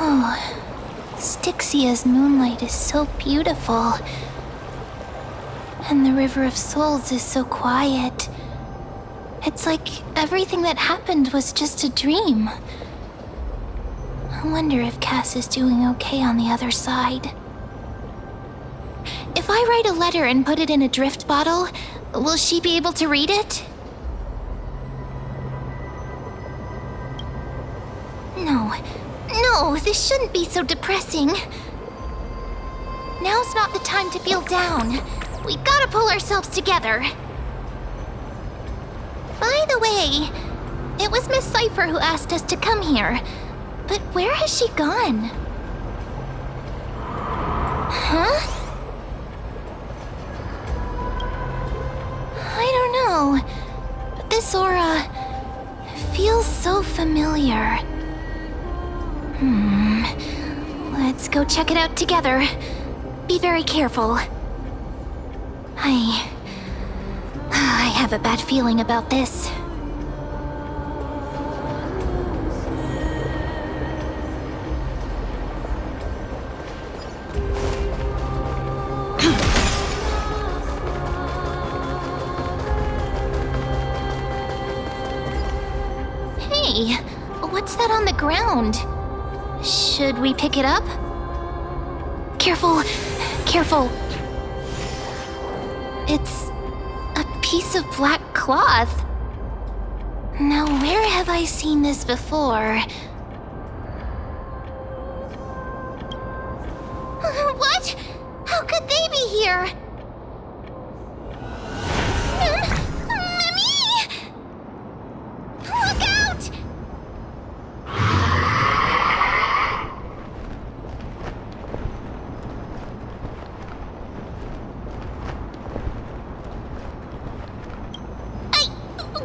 Oh, Styxia's moonlight is so beautiful. And the River of Souls is so quiet. It's like everything that happened was just a dream. I wonder if Cass is doing okay on the other side. If I write a letter and put it in a drift bottle, will she be able to read it? No, this shouldn't be so depressing. Now's not the time to feel down. We gotta pull ourselves together. By the way, it was Miss Cypher who asked us to come here. But where has she gone? Huh? I don't know. But this aura feels so familiar. Let's go check it out together. Be very careful. I have a bad feeling about this. Hey, what's that on the ground? Should we pick it up? Careful, careful. It's a piece of black cloth. Now, where have I seen this before? What? How could they be here? Mimi! Look out!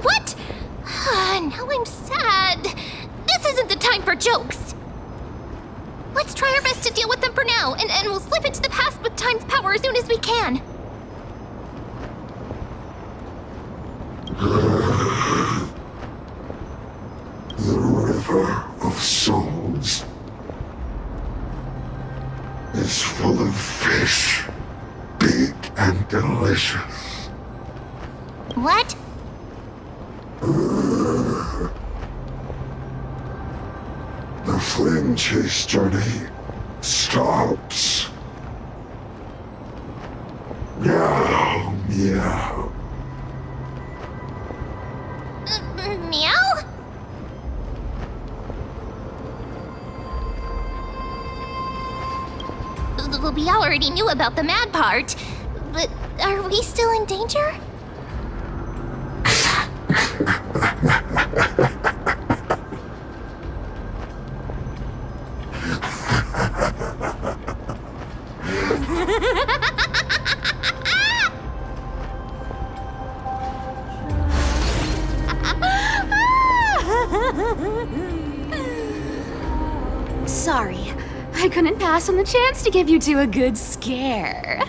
What? Now I'm sad. This isn't the time for jokes. Let's try our best to deal with them for now, and we'll slip into the past with time's power as soon as we can. The River of Souls is full of fish, big and delicious. What? The flame chase journey stops. Meow, meow. Meow? Well, we already knew about the mad part, but are we still in danger? Sorry. I couldn't pass on the chance to give you two a good scare.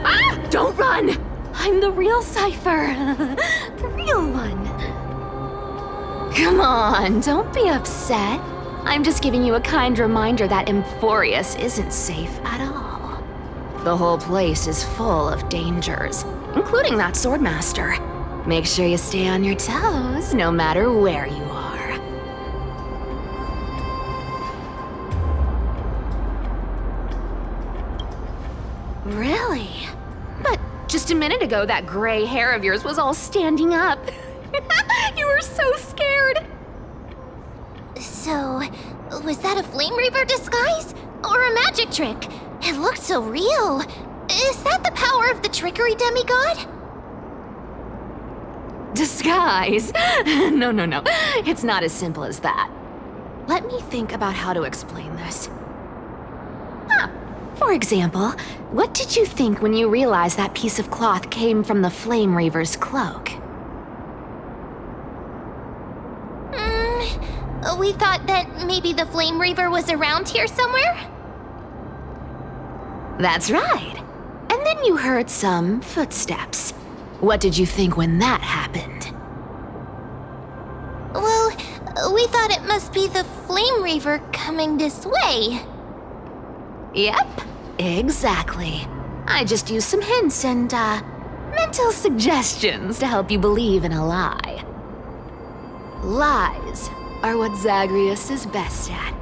Ah! Don't run! I'm the real Cypher. The real one. Come on, don't be upset. I'm just giving you a kind reminder that Amphoreus isn't safe at all. The whole place is full of dangers, including that swordmaster. Make sure you stay on your toes, no matter where you are. Really? But just a minute ago, that gray hair of yours was all standing up. You were so scared. So, was that a Flame Reaver disguise? Or a magic trick? It looked so real. Is that the power of the trickery demigod? Disguise? No. It's not as simple as that. Let me think about how to explain this. For example, what did you think when you realized that piece of cloth came from the Flame Reaver's cloak? We thought that maybe the Flame Reaver was around here somewhere? That's right. And then you heard some footsteps. What did you think when that happened? Well, we thought it must be the Flame Reaver coming this way. Yep, exactly. I just used some hints and, mental suggestions to help you believe in a lie. Lies are what Zagreus is best at.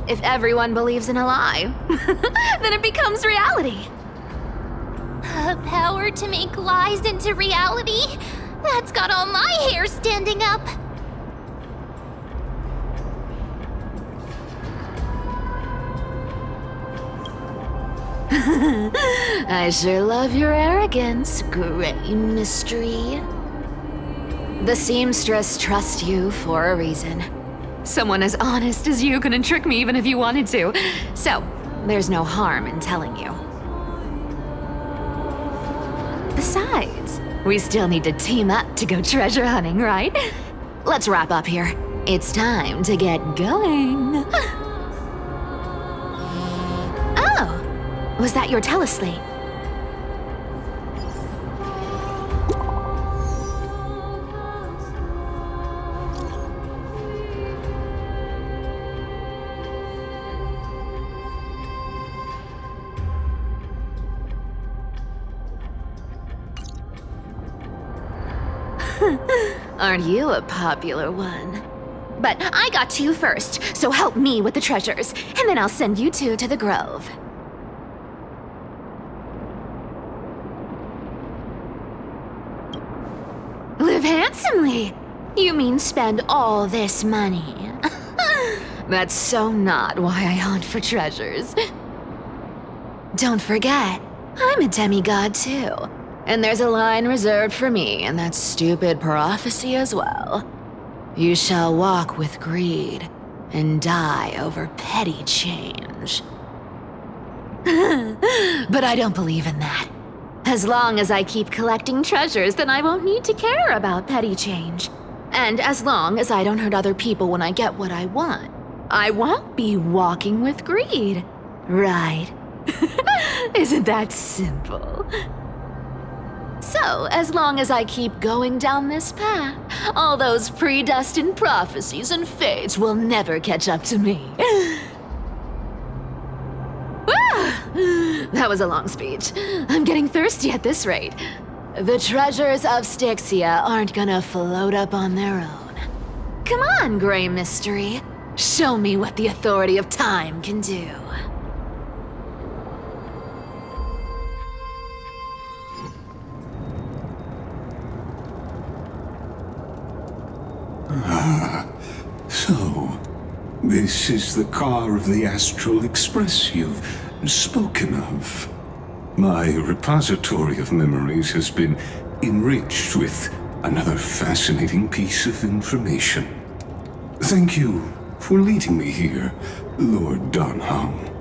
If everyone believes in a lie, then it becomes reality. A power to make lies into reality? That's got all my hair standing up. I sure love your arrogance, Gray Mystery. The seamstress trusts you for a reason. Someone as honest as you couldn't trick me even if you wanted to. So, there's no harm in telling you. Besides, we still need to team up to go treasure hunting, right? Let's wrap up here. It's time to get going. Oh, was that your teleslate? Aren't you a popular one? But I got two first, so help me with the treasures, and then I'll send you two to the grove. Live handsomely! You mean spend all this money? That's so not why I hunt for treasures. Don't forget, I'm a demigod too. And there's a line reserved for me in that stupid prophecy as well. You shall walk with greed and die over petty change. But I don't believe in that. As long as I keep collecting treasures, then I won't need to care about petty change. And as long as I don't hurt other people when I get what I want, I won't be walking with greed. Right? Isn't that simple? So, as long as I keep going down this path, all those predestined prophecies and fates will never catch up to me. That was a long speech. I'm getting thirsty at this rate. The treasures of Styxia aren't gonna float up on their own. Come on, Gray Mystery. Show me what the authority of time can do. So, this is the car of the Astral Express you've spoken of. My repository of memories has been enriched with another fascinating piece of information. Thank you for leading me here, Lord Donham.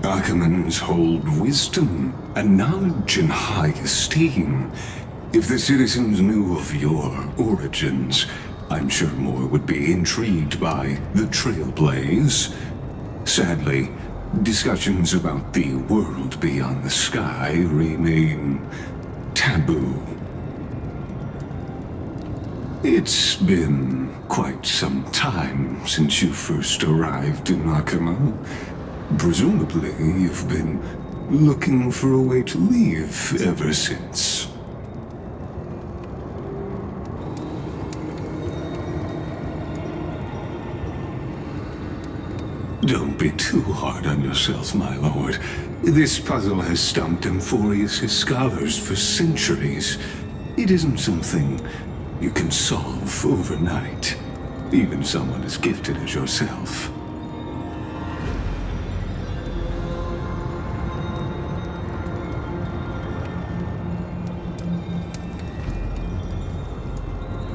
Archimans hold wisdom and knowledge in high esteem. If the citizens knew of your origins, I'm sure more would be intrigued by the Trailblaze. Sadly, discussions about the world beyond the sky remain taboo. It's been quite some time since you first arrived in Akama. Presumably, you've been looking for a way to leave ever since. Don't be too hard on yourself, my lord. This puzzle has stumped Amphoreus' scholars for centuries. It isn't something you can solve overnight, even someone as gifted as yourself.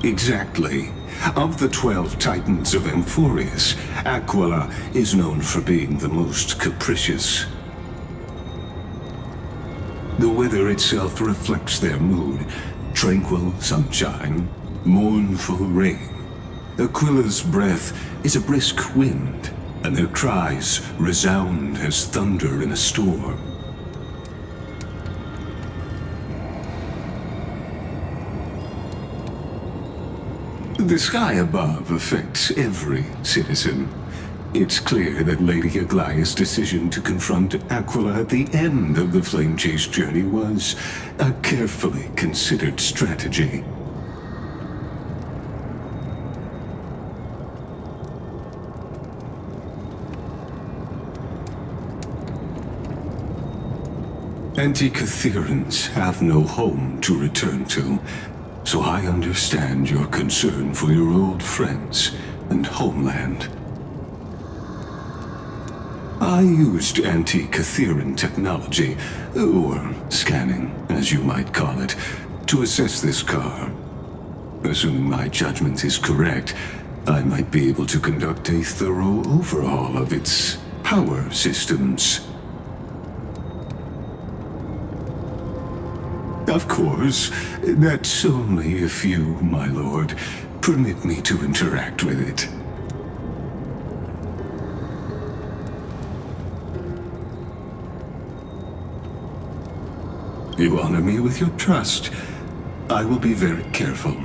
Exactly. Of the 12 titans of Amphoreus, Aquila is known for being the most capricious. The weather itself reflects their mood. Tranquil sunshine, mournful rain. Aquila's breath is a brisk wind, and their cries resound as thunder in a storm. The sky above affects every citizen. It's clear that Lady Aglaya's decision to confront Aquila at the end of the Flame Chase journey was a carefully considered strategy. Anti-Catherians have no home to return to, so I understand your concern for your old friends and homeland. I used anti-Catherian technology, or scanning, as you might call it, to assess this car. Assuming my judgment is correct, I might be able to conduct a thorough overhaul of its power systems. Of course, that's only if you, my lord, permit me to interact with it. You honor me with your trust. I will be very careful.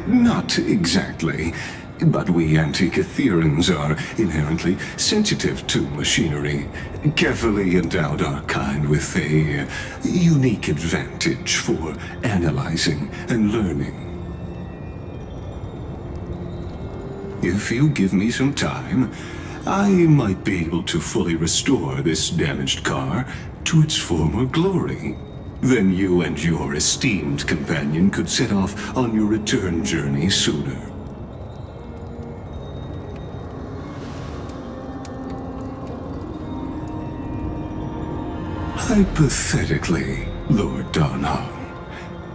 Not exactly, but we anti-Catherians are inherently sensitive to machinery, carefully endowed our kind with a unique advantage for analyzing and learning. If you give me some time, I might be able to fully restore this damaged car to its former glory. Then you and your esteemed companion could set off on your return journey sooner. Hypothetically, Lord Darnham,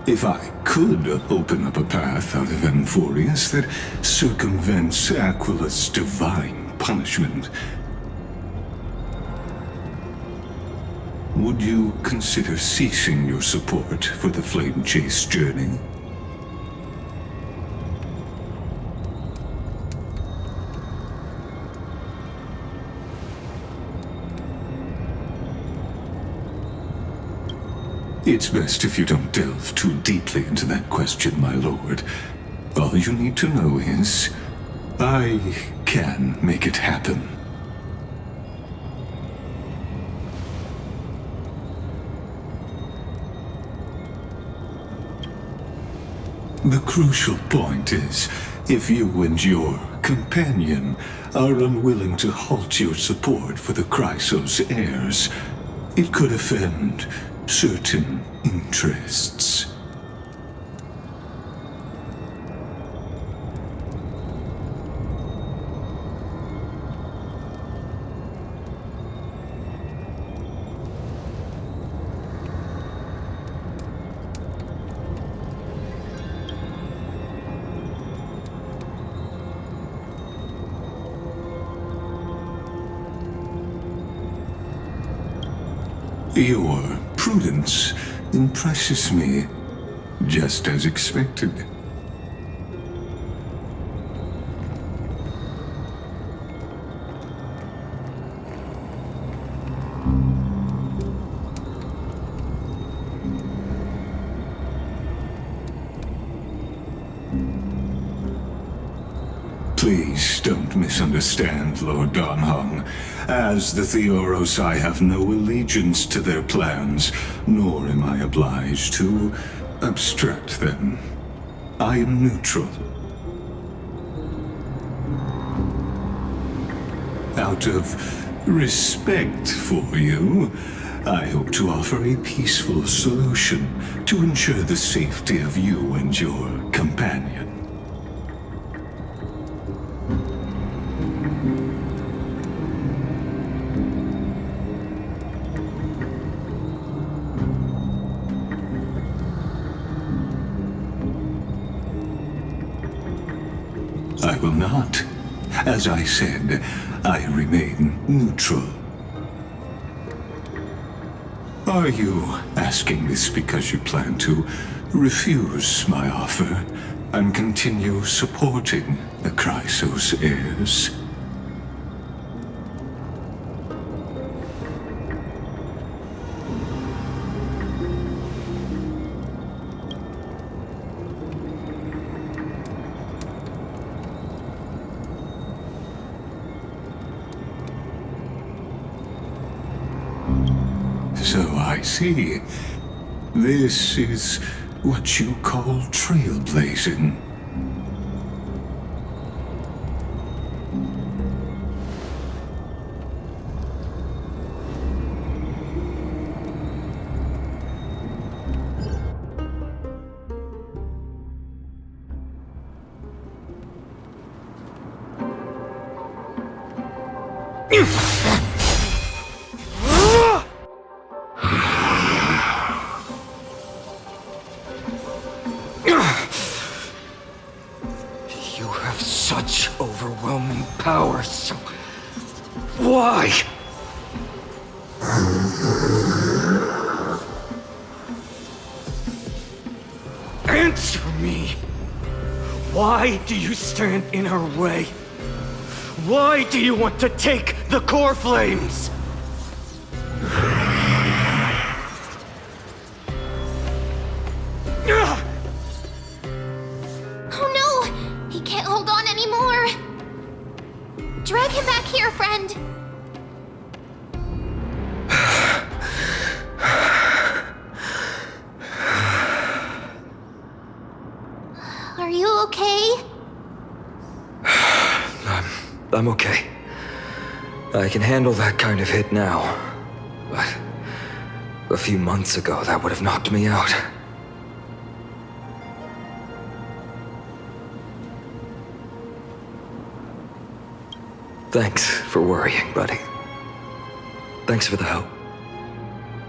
if I could open up a path out of Amphoreus that circumvents Aquila's divine punishment, would you consider ceasing your support for the Flame Chase journey? It's best if you don't delve too deeply into that question, my lord. All you need to know is, I can make it happen. The crucial point is, if you and your companion are unwilling to halt your support for the Chrysos heirs, it could offend certain interests. Your prudence impresses me, just as expected. Please don't misunderstand, Lord Donhong. As the Theoros, I have no allegiance to their plans, nor am I obliged to obstruct them. I am neutral. Out of respect for you, I hope to offer a peaceful solution to ensure the safety of you and your companion. I will not. As I said, I remain neutral. Are you asking this because you plan to refuse my offer and continue supporting the Chrysos heirs? So I see. This is what you call trailblazing. You have such overwhelming power, so why? Answer me! Why do you stand in her way? Why do you want to take the core flames? Oh no! He can't hold on anymore! Drag him back here, friend! Are you okay? I'm okay. I can handle that kind of hit now. But a few months ago, that would have knocked me out. Thanks for worrying, buddy. Thanks for the help.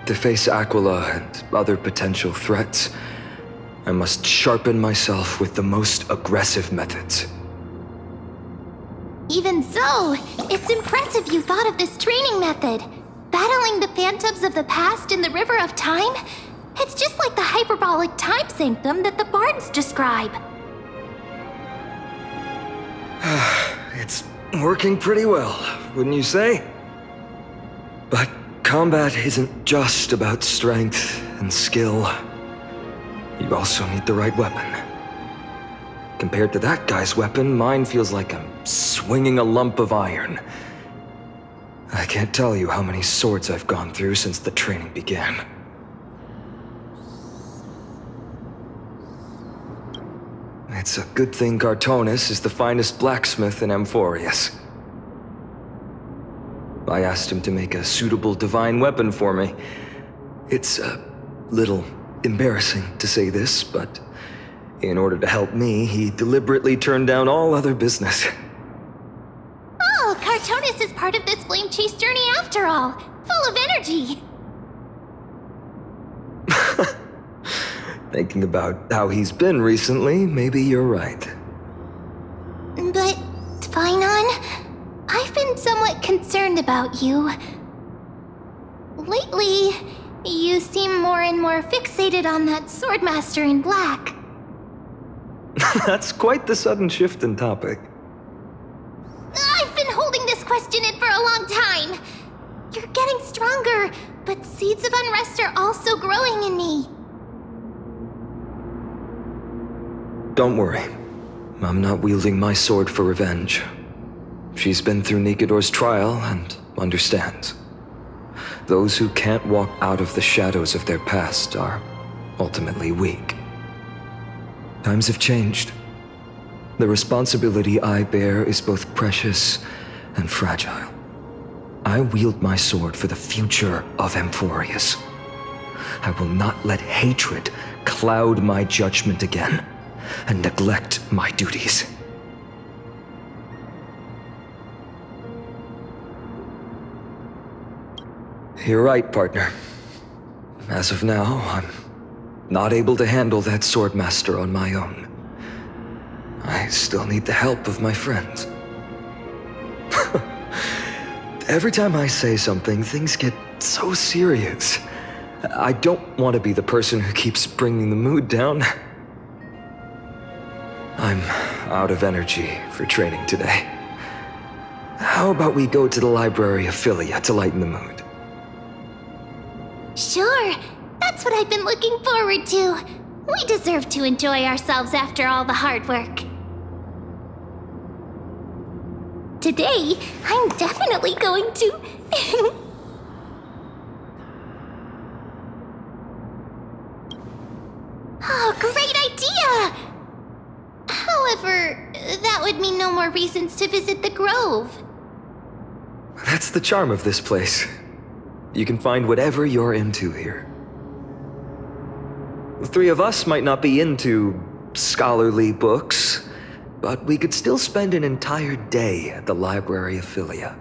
To face Aquila and other potential threats, I must sharpen myself with the most aggressive methods. Even so, it's impressive you thought of this training method. Battling the phantoms of the past in the River of Time? It's just like the hyperbolic time sanctum that the bards describe. It's working pretty well, wouldn't you say? But combat isn't just about strength and skill. You also need the right weapon. Compared to that guy's weapon, mine feels like I'm swinging a lump of iron. I can't tell you how many swords I've gone through since the training began. It's a good thing Cartonis is the finest blacksmith in Amphoreus. I asked him to make a suitable divine weapon for me. It's a little embarrassing to say this, but in order to help me, he deliberately turned down all other business. Oh, Cartonis is part of this flame chase journey after all. Full of energy. Thinking about how he's been recently, maybe you're right. But, Phainon, I've been somewhat concerned about you. Lately, You seem more and more fixated on that swordmaster in black. That's quite the sudden shift in topic. I've been holding this question in for a long time. You're getting stronger, but seeds of unrest are also growing in me. Don't worry. I'm not wielding my sword for revenge. She's been through Nikador's trial and understands. Those who can't walk out of the shadows of their past are ultimately weak. Times have changed. The responsibility I bear is both precious and fragile. I wield my sword for the future of Amphoreus. I will not let hatred cloud my judgment again and neglect my duties. You're right, partner. As of now, I'm not able to handle that swordmaster on my own. I still need the help of my friends. Every time I say something, things get so serious. I don't want to be the person who keeps bringing the mood down. I'm out of energy for training today. How about we go to the library of Philia to lighten the mood? Sure, that's what I've been looking forward to. We deserve to enjoy ourselves after all the hard work. Today, I'm definitely going to... Oh, great idea! However, that would mean no more reasons to visit the Grove. That's the charm of this place. You can find whatever you're into here. The three of us might not be into scholarly books, but we could still spend an entire day at the Library of Philia.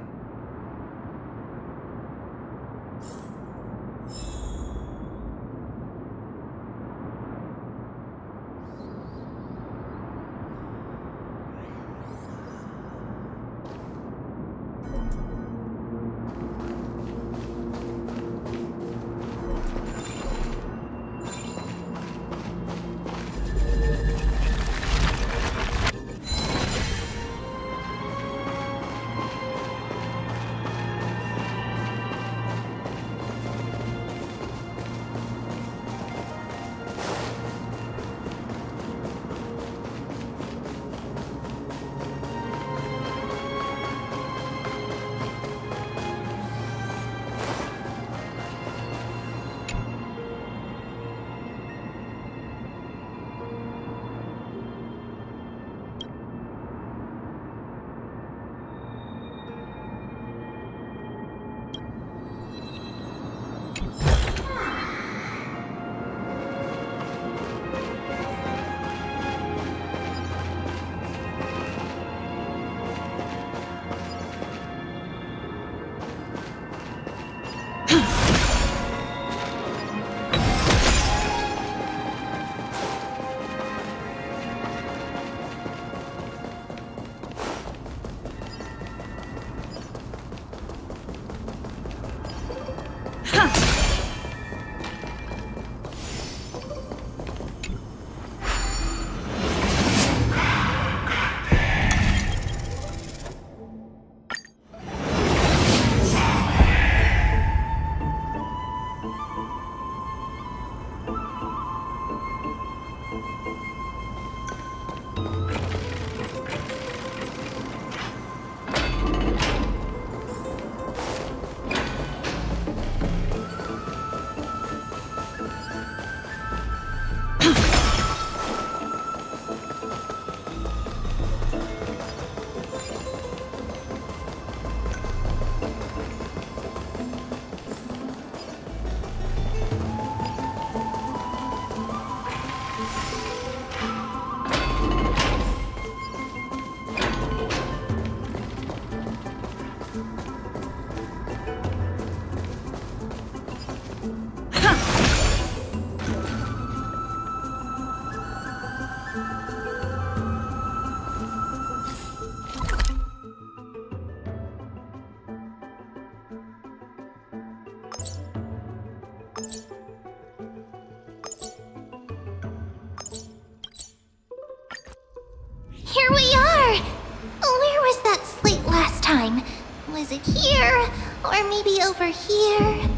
Is it here? Or maybe over here?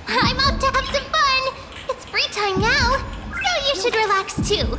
I'm off to have some fun! It's free time now, so you should relax too.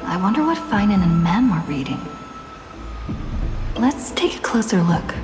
I wonder what Finan and Mem were reading. Let's take a closer look.